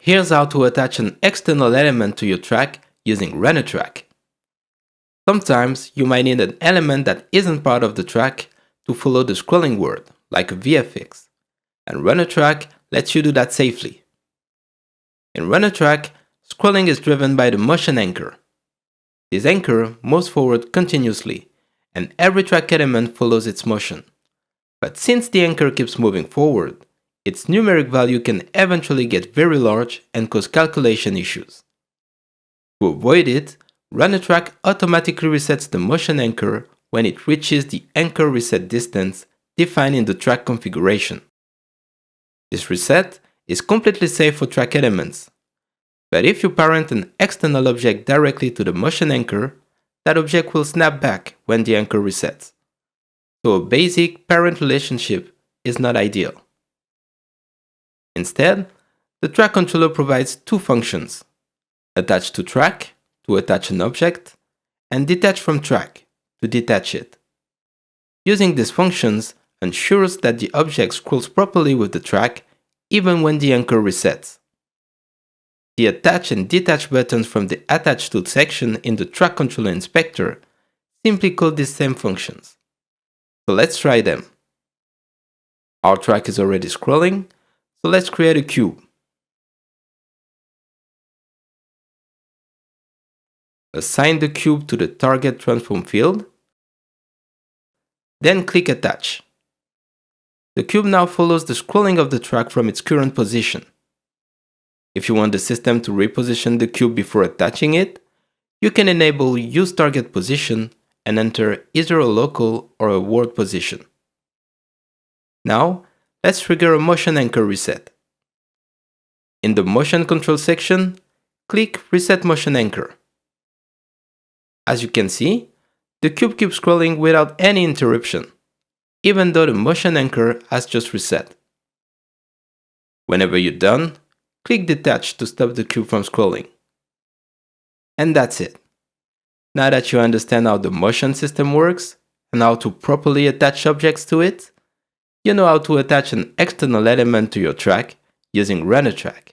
Here's how to attach an external element to your track using RunnerTrack. Sometimes you might need an element that isn't part of the track to follow the scrolling word, like a VFX, and RunnerTrack lets you do that safely. In RunnerTrack, scrolling is driven by the motion anchor. This anchor moves forward continuously, and every track element follows its motion. But since the anchor keeps moving forward, its numeric value can eventually get very large and cause calculation issues. To avoid it, RunnerTrack automatically resets the motion anchor when it reaches the anchor reset distance defined in the track configuration. This reset is completely safe for track elements. But if you parent an external object directly to the motion anchor, that object will snap back when the anchor resets. So a basic parent relationship is not ideal. Instead, the track controller provides two functions: attach to track to attach an object, and detach from track to detach it. Using these functions ensures that the object scrolls properly with the track even when the anchor resets. The attach and detach buttons from the Attach To section in the Track Controller Inspector simply call these same functions. So let's try them. Our track is already scrolling, so let's create a cube. Assign the cube to the target transform field, then click Attach. The cube now follows the scrolling of the track from its current position. If you want the system to reposition the cube before attaching it, you can enable Use Target Position and enter either a local or a world position. Now, let's trigger a motion anchor reset. In the Motion Control section, click Reset Motion Anchor. As you can see, the cube keeps scrolling without any interruption, even though the motion anchor has just reset. Whenever you're done, click Detach to stop the cube from scrolling. And that's it. Now that you understand how the motion system works and how to properly attach objects to it, you know how to attach an external element to your track using RunnerTrack.